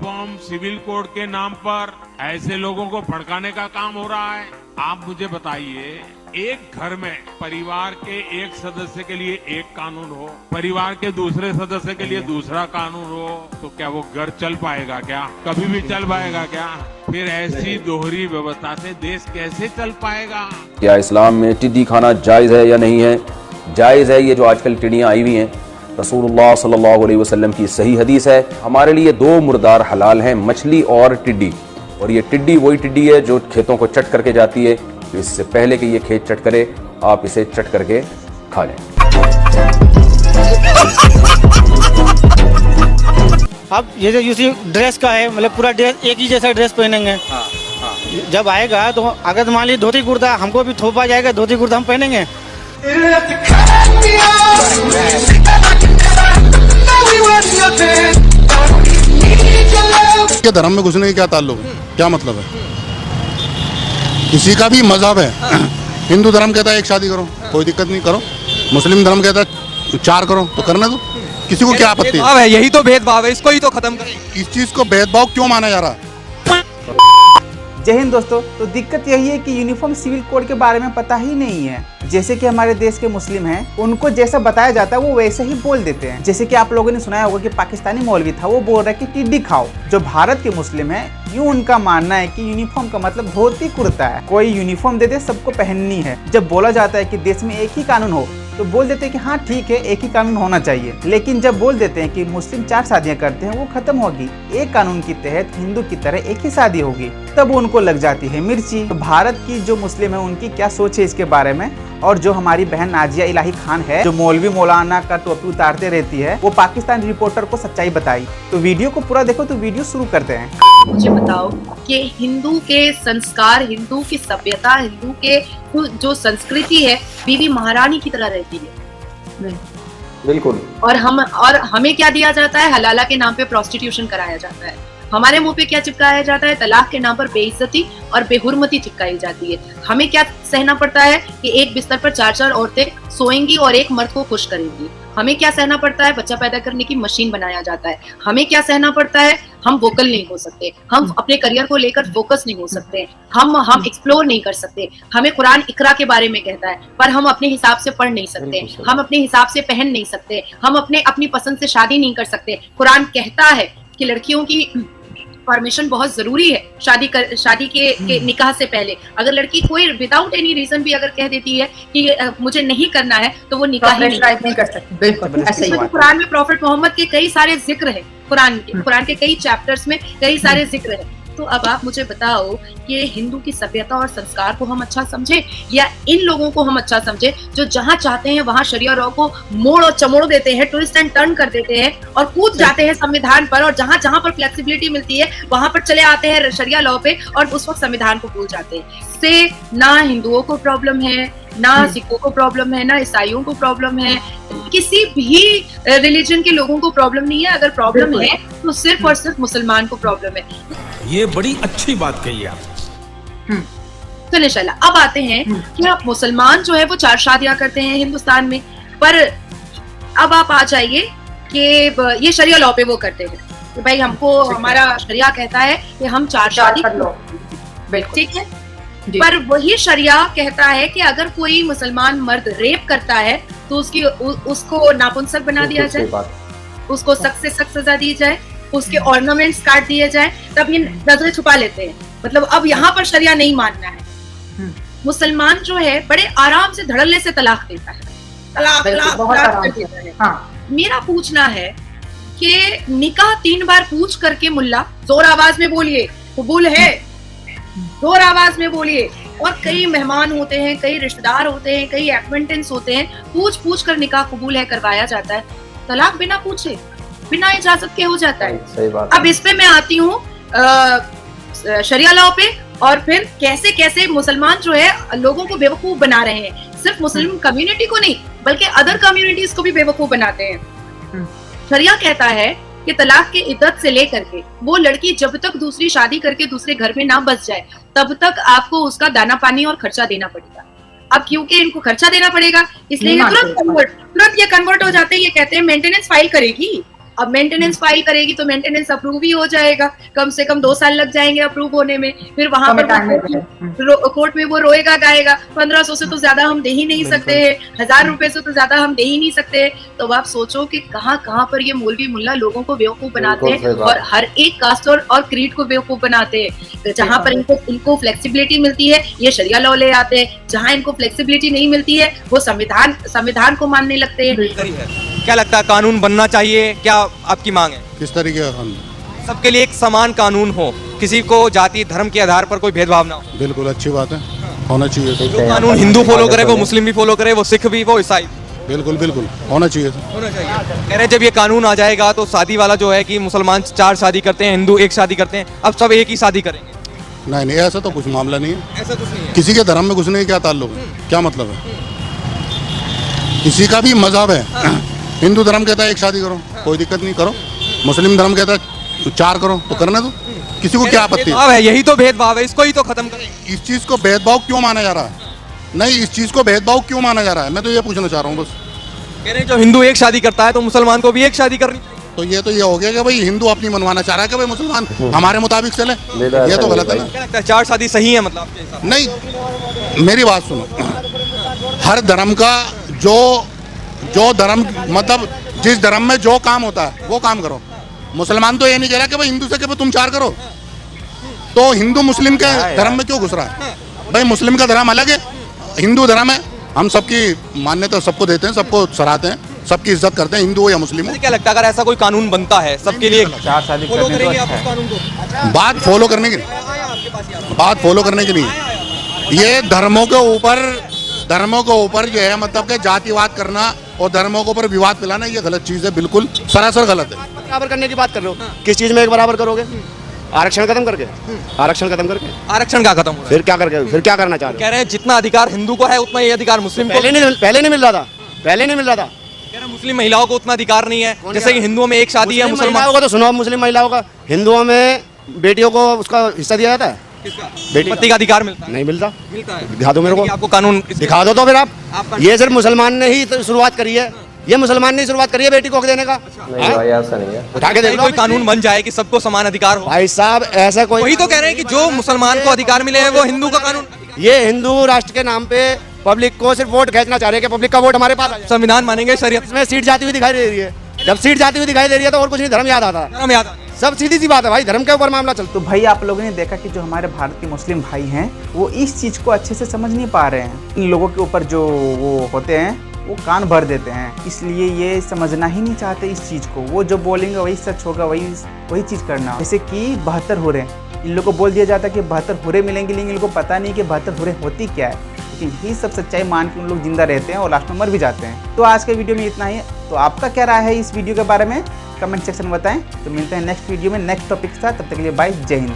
Uniform civil code के नाम पर ऐसे लोगों को भड़काने का काम हो रहा है। आप मुझे बताइए, एक घर में परिवार के एक सदस्य के लिए एक कानून हो, परिवार के दूसरे सदस्य के लिए दूसरा कानून हो, तो क्या वो घर चल पाएगा? क्या कभी भी चल पाएगा? क्या फिर ऐसी दोहरी व्यवस्था से देश कैसे चल पाएगा? क्या इस्लाम में टिड्डी खाना जायज़ है या नहीं है? जायज़ है। ये जो आजकल टिड्डियाँ आई हुई हैं, रसूलुल्लाह सल्लल्लाहु अलैहि वसल्लम की सही हदीस है, हमारे लिए दो मुर्दार हलाल हैं, मछली और टिड्डी। और ये टिड्डी वही टिड्डी है जो खेतों को चट करके जाती है। तो इससे पहले कि ये खेत चट करे, आप इसे चट करके खा लें। अब ये जो यूसी ड्रेस का है, मतलब पूरा ड्रेस एक ही जैसा ड्रेस पहनेंगे। जब आएगा तो अगर मान लीजिए धोती कुर्ता हमको भी थोपा जाएगा, धोती कुर्ता हम पहनेंगे। क्या धर्म में घुसने की क्या ताल्लुक है? क्या मतलब है? किसी का भी मजहब है। हिंदू धर्म कहता है एक शादी करो, कोई दिक्कत नहीं, करो। मुस्लिम धर्म कहता है चार करो, तो करने दो। किसी को क्या आपत्ति है? यही तो भेदभाव है, इसको ही तो खत्म करें। इस चीज को भेदभाव क्यों माना जा रहा है? जय हिंद दोस्तों। तो दिक्कत यही है कि यूनिफॉर्म सिविल कोड के बारे में पता ही नहीं है। जैसे कि हमारे देश के मुस्लिम हैं, उनको जैसा बताया जाता है वो वैसे ही बोल देते हैं। जैसे कि आप लोगों ने सुना होगा कि पाकिस्तानी मौलवी था, वो बोल रहा है कि टिड्डी खाओ। जो भारत के मुस्लिम है, यूं उनका मानना है कि यूनिफॉर्म का मतलब धोती कुर्ता है। कोई यूनिफॉर्म दे दे, सबको पहननी है। जब बोला जाता है कि देश में एक ही कानून हो, तो बोल देते हैं कि हाँ ठीक है, एक ही कानून होना चाहिए। लेकिन जब बोल देते हैं कि मुस्लिम 4 शादियां करते हैं, वो खत्म होगी, एक कानून के तहत हिंदू की तरह एक ही शादी होगी, तब उनको लग जाती है मिर्ची। तो भारत की जो मुस्लिम है, उनकी क्या सोच है इसके बारे में? और जो हमारी बहन नाजिया इलाही खान है, जो मौलवी मौलाना का टोपी उतारते रहती है, वो पाकिस्तान रिपोर्टर को सच्चाई बताई। तो वीडियो को पूरा देखो। तो वीडियो शुरू करते हैं। मुझे बताओ कि हिंदू के संस्कार, हिंदू की सभ्यता, हिंदू के जो संस्कृति है, बीवी महारानी की तरह रहती है। बिल्कुल। और हमें क्या दिया जाता है? हलाला के नाम पे प्रोस्टिट्यूशन कराया जाता है। हमारे मुंह पे क्या चिपकाया जाता है? तलाक के नाम पर बेइज्जती और बेहुरमती चिपकाई जाती है। हमें क्या सहना पड़ता है कि एक बिस्तर पर 4 औरतें सोएंगी और एक मर्द को खुश करेंगी। हमें क्या सहना पड़ता है? बच्चा पैदा करने की मशीन बनाया जाता है। हमें क्या सहना पड़ता है? हम वोकल नहीं हो सकते, हम अपने करियर को लेकर फोकस नहीं हो सकते, हम एक्सप्लोर नहीं कर सकते। हमें कुरान इकरा के बारे में कहता है, पर हम अपने हिसाब से पढ़ नहीं सकते, हम अपने हिसाब से पहन नहीं सकते, हम अपनी पसंद से शादी नहीं कर सकते। कुरान कहता है कि लड़कियों की परमिशन बहुत जरूरी है शादी के निकाह से पहले। अगर लड़की कोई विदाउट एनी रीजन भी अगर कह देती है कि मुझे नहीं करना है, तो वो निकाह नहीं कर सकती। बिल्कुल ऐसे ही कुरान में प्रॉफिट मोहम्मद के कई सारे जिक्र है, कुरान के कई चैप्टर्स में कई सारे जिक्र है। तो अब आप मुझे बताओ कि हिंदू की सभ्यता और संस्कार को हम अच्छा समझे, या इन लोगों को हम अच्छा समझे जो जहां चाहते हैं वहां शरिया लॉ को मोड़ और चमोड़ देते हैं, ट्विस्ट एंड टर्न कर देते हैं और कूद जाते हैं संविधान पर, और जहां जहां पर फ्लेक्सिबिलिटी मिलती है वहां पर चले आते हैं शरिया लॉ पे, और उस वक्त संविधान को भूल जाते हैं। इससे ना हिंदुओं को प्रॉब्लम है, ना सिखों को प्रॉब्लम है, ना ईसाइयों को प्रॉब्लम है, किसी भी रिलीजन के लोगों को प्रॉब्लम नहीं है। अगर प्रॉब्लम है तो सिर्फ और सिर्फ मुसलमान को प्रॉब्लम है। ये बड़ी अच्छी बात कही आप। तो इंशाल्लाह अब आते हैं कि आप मुसलमान जो है वो 4 शादियां करते हैं हिंदुस्तान में, पर अब आप आ जाइए कि ये शरिया लॉ पे वो करते हैं कि भाई हमको हमारा शरिया कहता है कि हम 4 शादी कर लो, ठीक है। पर वही शरिया कहता है कि अगर कोई मुसलमान मर्द रेप करता है तो उसको नापुंसक बना दिया जाए, उसको सख्त से सख्त सजा दी जाए, उसके ऑर्नामेंट्स काट दिए जाए। तब ये नजरें छुपा लेते हैं, मतलब अब यहाँ पर शरिया नहीं मानना है। मुसलमान जो है बड़े आराम से धड़ल्ले से तलाक देता है, तलाक कर देता है। हाँ। मेरा पूछना है कि निकाह 3 बार पूछ करके मुल्ला जोर आवाज में बोलिए, कबूल है, जोर आवाज में बोलिए। और कई मेहमान होते हैं, कई रिश्तेदार होते हैं, कई एक्वेंटेंस होते हैं, पूछ कर निकाह कबूल है करवाया जाता है। तलाक बिना पूछे, बिना इजाजत के हो जाता है। सही बात। अब इस पे मैं आती हूँ शरिया लॉ पे, और फिर कैसे कैसे मुसलमान जो है लोगों को बेवकूफ बना रहे हैं। सिर्फ मुस्लिम कम्युनिटी को नहीं, बल्कि अदर कम्युनिटीज को भी बेवकूफ बनाते हैं। शरिया कहता है कि तलाक के इद्दत से लेकर के वो लड़की जब तक दूसरी शादी करके दूसरे घर में ना बस जाए, तब तक आपको उसका दाना पानी और खर्चा देना पड़ेगा। अब क्योंकि इनको खर्चा देना पड़ेगा, इसलिए तुरंत ये कन्वर्ट हो जाते हैं। ये कहते हैं मेंटेनेंस फाइल करेगी, अब मेंटेनेंस फाइल करेगी तो मेंटेनेंस अप्रूव ही हो जाएगा, कम से कम 2 साल लग जाएंगे अप्रूव होने में। फिर वहां पर कोर्ट में वो रोएगा गाएगा, 1500 से तो ज्यादा हम दे ही नहीं सकते हैं, 1000 रुपए से तो ज्यादा हम दे ही नहीं सकते हैं। तो आप सोचो कि कहाँ कहाँ पर ये मौलवी मुल्ला लोगों को बेवकूफ बनाते हैं और हर एक कास्ट और क्रीड को बेवकूफ बनाते हैं। जहाँ पर इनको फ्लेक्सिबिलिटी मिलती है ये शरिया लॉ ले आते हैं, जहाँ इनको फ्लेक्सिबिलिटी नहीं मिलती है वो संविधान को मानने लगते हैं। क्या लगता है कानून बनना चाहिए, क्या आपकी मांग है? किस तरीके का कानून? सबके लिए एक समान कानून हो, किसी को जाति धर्म के आधार पर कोई भेदभाव ना हो। बिल्कुल अच्छी बात है, होना चाहिए। जो कानून हिंदू फॉलो करे वो मुस्लिम भी फॉलो करे, वो सिख भी, वो ईसाई। बिल्कुल बिल्कुल होना चाहिए। कह रहे जब ये कानून आ जाएगा तो शादी वाला जो है कि मुसलमान 4 शादी करते हैं, हिंदू 1 शादी करते हैं, अब सब एक ही शादी करेंगे। नहीं ऐसा तो कुछ मामला नहीं है। ऐसा कुछ नहीं है। किसी के धर्म में घुसने का क्या ताल्लुक है, क्या मतलब है? किसी का भी मजहब है। हिंदू धर्म कहता है 1 शादी करो, कोई दिक्कत नहीं, करो। मुस्लिम धर्म कहता है 4 करो, तो करने दो, किसी को क्या आपत्ति है? यही तो भेदभाव है, इसको ही तो खत्म करें। इस चीज को भेदभाव क्यों माना जा रहा है? नहीं, इस चीज को भेदभाव क्यों माना जा रहा है, मैं तो ये पूछना चाह रहा हूँ बस। कह रहे हैं जो हिंदू 1 शादी करता है तो मुसलमान को भी 1 शादी करनी चाहिए। तो ये हो गया कि भाई हिंदू अपनी मनवाना चाह रहा है कि भाई मुसलमान हमारे मुताबिक चले, ये तो गलत है ना। क्या लगता है 4 शादी सही है मतलब आपके हिसाब? नहीं, मेरी बात सुनो, हर धर्म का जो धर्म मतलब जिस धर्म में जो काम होता है वो काम करो। मुसलमान तो ये नहीं कह रहा कि भाई हिंदू से कि भाई तुम 4 करो, तो हिंदू मुस्लिम के धर्म में क्यों घुस रहा है? भाई मुस्लिम का धर्म अलग है, हिंदू धर्म है, हम सबकी मान्यता सबको देते हैं, सबको सराहते हैं, सबकी इज्जत करते हैं, हिंदू हो या मुस्लिम हो। क्या लगता है अगर ऐसा कोई कानून बनता है सबके लिए, 4 शादी फॉलो करने करेंगे तो आप अच्छा उस है। कानून को? बात फॉलो करने की नहीं, ये धर्मों के ऊपर जो है मतलब कि जातिवाद करना और धर्मों के ऊपर विवाद फैलाना, ये गलत चीज़ है, बिल्कुल सरासर गलत है। बराबर करने की बात कर रहे हो, किस चीज़ में एक बराबर करोगे? आरक्षण खत्म करके, आरक्षण खत्म करके, आरक्षण का खत्म हो रहा है। फिर क्या करना चाह रहे कह रहे हैं जितना अधिकार हिंदू को है उतना ही अधिकार मुस्लिम को। पहले नहीं मिल रहा था। कह रहे हैं मुस्लिम महिलाओं को उतना अधिकार नहीं है, जैसे कि हिंदुओं में 1 शादी है, मुसलमानों महिलाओं को तो सुनो, मुस्लिम महिलाओं का, हिंदुओं में बेटियों को उसका हिस्सा दिया जाता है, पति का अधिकार मिलता है? नहीं मिलता। मिलता है। दिखा दो मेरे को, आपको कानून दिखा दो तो फिर आप। ये सिर्फ मुसलमान ने ही तो शुरुआत करी है, ये मुसलमान ने शुरुआत करी है बेटी को हक देने का। नहीं भाई ऐसा नहीं है। उठा के देख लो, कोई कानून बन जाए कि सबको समान अधिकार हो। भाई साहब ऐसा कोई, वही तो कह रहे हैं कि जो मुसलमान को अधिकार मिले हैं वो हिंदू का कानून। ये हिंदू राष्ट्र के नाम पे पब्लिक को सिर्फ वोट खींचना चाह रहे हैं कि पब्लिक का वोट हमारे पास आ जाए। संविधान मानेंगे, शरीयत इसमें सीट जाती हुई दिखाई दे रही है। जब सीट जाती हुई दिखाई दे रही है तो और कुछ नहीं, धर्म याद आता है। धर्म याद, सब सीधी सी बात है भाई, धर्म के ऊपर मामला चलता। तो भाई आप लोगों ने देखा कि जो हमारे भारत के मुस्लिम भाई हैं वो इस चीज़ को अच्छे से समझ नहीं पा रहे हैं। इन लोगों के ऊपर जो वो होते हैं वो कान भर देते हैं, इसलिए ये समझना ही नहीं चाहते इस चीज़ को। वो जो बोलेंगे वही सच होगा, वही चीज़ करना। जैसे कि 72 हुरे, इन लोगों को बोल दिया जाता है कि 72 हुरे मिलेंगे, लेकिन इनको पता नहीं कि 72 हुरे होती क्या है। लेकिन यही सब सच्चाई मान के उन लोग जिंदा रहते हैं और लास्ट में मर भी जाते हैं। तो आज के वीडियो में इतना ही है। तो आपका क्या राय है इस वीडियो के बारे में कमेंट सेक्शन में बताएं। तो मिलते हैं नेक्स्ट वीडियो में नेक्स्ट टॉपिक के साथ, तब तक के लिए बाय, जय हिंद।